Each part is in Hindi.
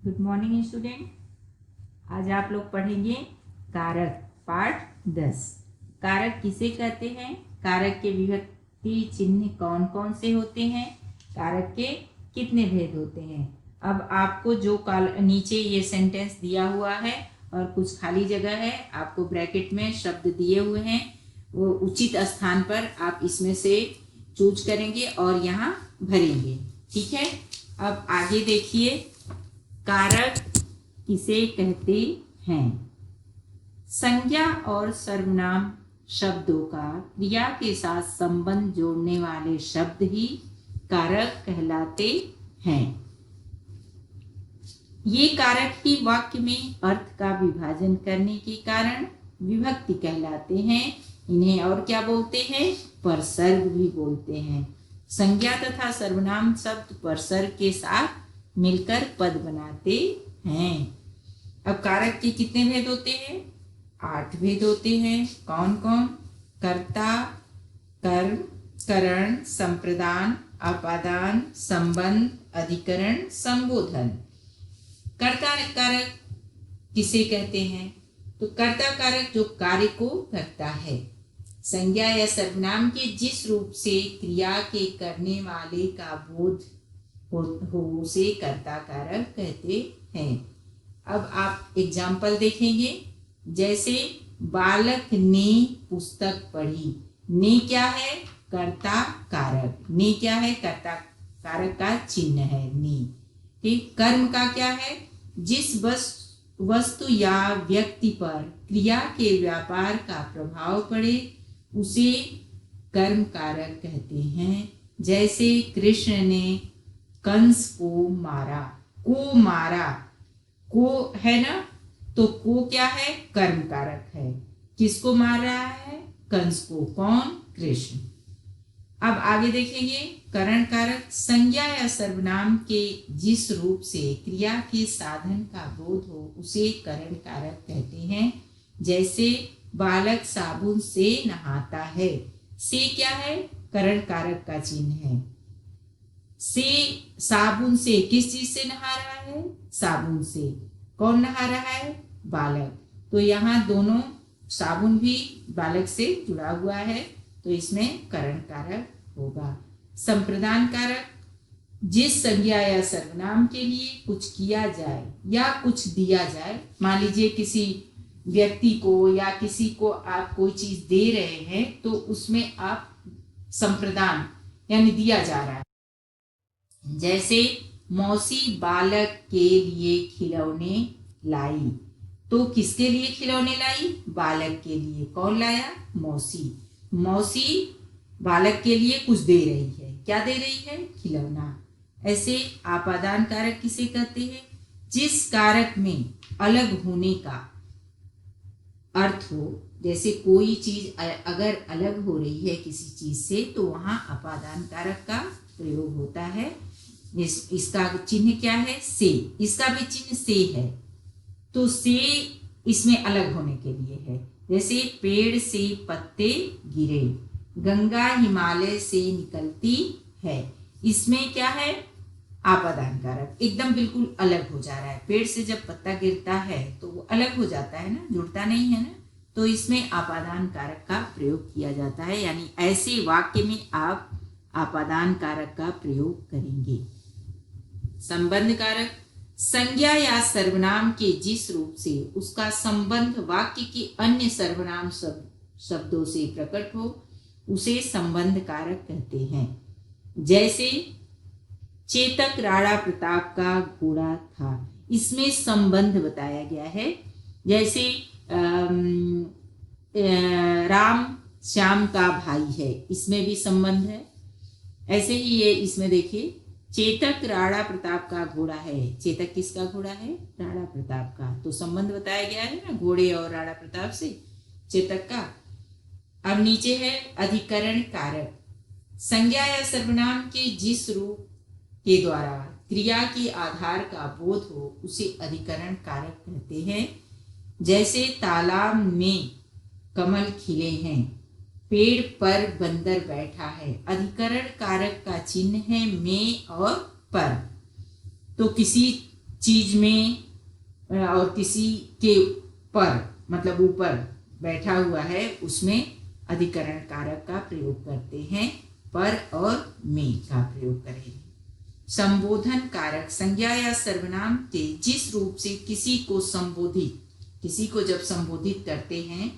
Good morning student. आज आप लोग पढ़ेंगे कारक पाठ 10। कारक किसे कहते हैं, कारक के विभक्ति चिन्ह कौन कौन से होते हैं, कारक के कितने भेद होते हैं। अब आपको जो नीचे ये सेंटेंस दिया हुआ है और कुछ खाली जगह है, आपको ब्रैकेट में शब्द दिए हुए हैं, वो उचित स्थान पर आप इसमें से चूज करेंगे और यहाँ भरेंगे। ठीक है, अब आगे देखिए, कारक किसे कहते हैं। संज्ञा और सर्वनाम शब्दों का क्रिया के साथ संबंध जोड़ने वाले शब्द ही कारक कहलाते हैं। ये कारक ही वाक्य में अर्थ का विभाजन करने के कारण विभक्ति कहलाते हैं। इन्हें और क्या बोलते हैं, परसर्ग भी बोलते हैं। संज्ञा तथा सर्वनाम शब्द परसर्ग के साथ मिलकर पद बनाते हैं। अब कारक के कितने भेद होते हैं, 8 भेद होते हैं। कौन कौन, कर्ता, कर्म, करण, संप्रदान, अपादान, संबंध, अधिकरण, संबोधन। कर्ता कारक किसे कहते हैं, तो कर्ता कारक जो कार्य को करता है। संज्ञा या सर्वनाम के जिस रूप से क्रिया के करने वाले का बोध हो उसे कर्ता कारक कहते हैं। अब आप एग्जाम्पल देखेंगे, जैसे बालक ने पुस्तक पढ़ी। ने क्या है, कर्ता कारक। ने क्या है, कर्ता कारक का चिन्ह है ने। ठीक, कर्म का क्या है, जिस वस्तु या व्यक्ति पर क्रिया के व्यापार का प्रभाव पड़े उसे कर्म कारक कहते हैं। जैसे कृष्ण ने कंस को मारा। को मारा, को है ना, तो को क्या है, कर्म कारक है। किसको मार रहा है, कंस को। कौन, कृष्ण। अब आगे देखेंगे, करण कारक संज्ञा या सर्वनाम के जिस रूप से क्रिया के साधन का बोध हो उसे करण कारक कहते हैं। जैसे बालक साबुन से नहाता है। से क्या है, करण कारक का चिन्ह है। से साबुन से, किस चीज से नहा रहा है, साबुन से। कौन नहा रहा है, बालक। तो यहाँ दोनों साबुन भी बालक से जुड़ा हुआ है, तो इसमें करण कारक होगा। संप्रदान कारक जिस संज्ञा या सर्वनाम के लिए कुछ किया जाए या कुछ दिया जाए। मान लीजिए किसी व्यक्ति को या किसी को आप कोई चीज दे रहे हैं, तो उसमें आप संप्रदान यानी दिया जा रहा है। जैसे मौसी बालक के लिए खिलौने लाई। तो किसके लिए खिलौने लाई, बालक के लिए। कौन लाया, मौसी। मौसी बालक के लिए कुछ दे रही है, क्या दे रही है, खिलौना। ऐसे आपादान कारक किसे कहते हैं, जिस कारक में अलग होने का अर्थ हो। जैसे कोई चीज अगर अलग हो रही है किसी चीज से, तो वहां अपादान कारक का प्रयोग होता है। इसका चिन्ह क्या है, से। इसका भी चिन्ह से है, तो से इसमें अलग होने के लिए है। जैसे पेड़ से पत्ते गिरे, गंगा हिमालय से निकलती है। इसमें क्या है, आपादान कारक एकदम बिल्कुल अलग हो जा रहा है। पेड़ से जब पत्ता गिरता है तो वो अलग हो जाता है ना, जुड़ता नहीं है ना, तो इसमें आपादान कारक का प्रयोग किया जाता है। यानी ऐसे वाक्य में आप आपादान कारक का प्रयोग करेंगे। संबंध कारक संज्ञा या सर्वनाम के जिस रूप से उसका संबंध वाक्य के अन्य सर्वनाम शब्दों से प्रकट हो उसे संबंध कारक कहते हैं। जैसे चेतक राणा प्रताप का घोड़ा था। इसमें संबंध बताया गया है। जैसे राम श्याम का भाई है, इसमें भी संबंध है। ऐसे ही ये इसमें देखिए, चेतक राणा प्रताप का घोड़ा है। चेतक किसका घोड़ा है, राणा प्रताप का। तो संबंध बताया गया है ना, घोड़े और राणा प्रताप से चेतक का। अब नीचे है अधिकरण कारक। संज्ञा या सर्वनाम के जिस रूप के द्वारा क्रिया के आधार का बोध हो उसे अधिकरण कारक कहते हैं। जैसे तालाब में कमल खिले हैं, पेड़ पर बंदर बैठा है। अधिकरण कारक का चिन्ह है में और पर। तो किसी चीज में और किसी के पर मतलब ऊपर बैठा हुआ है उसमें अधिकरण कारक का प्रयोग करते हैं, पर और में का प्रयोग करेंगे। संबोधन कारक संज्ञा या सर्वनाम के जिस रूप से किसी को जब संबोधित करते हैं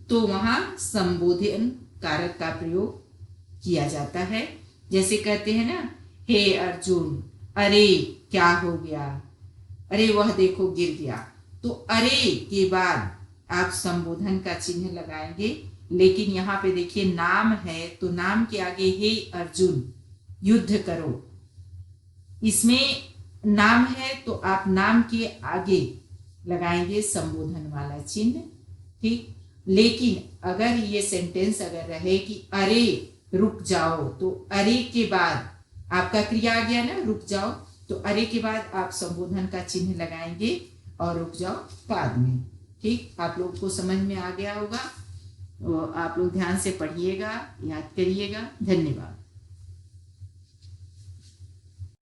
तो वहां संबोधन कारक का प्रयोग किया जाता है। जैसे कहते हैं ना, हे अर्जुन, अरे क्या हो गया, अरे वह देखो गिर गया। तो अरे के बाद आप संबोधन का चिन्ह लगाएंगे, लेकिन यहाँ पे देखिए नाम है तो नाम के आगे हे अर्जुन युद्ध करो, इसमें नाम है तो आप नाम के आगे लगाएंगे संबोधन वाला चिन्ह, ठीक। लेकिन अगर ये सेंटेंस अगर रहे कि अरे रुक जाओ, तो अरे के बाद आपका क्रिया आ गया ना, रुक जाओ, तो अरे के बाद आप संबोधन का चिन्ह लगाएंगे और रुक जाओ बाद में, ठीक। आप लोग को समझ में आ गया होगा, तो आप लोग ध्यान से पढ़िएगा, याद करिएगा। धन्यवाद।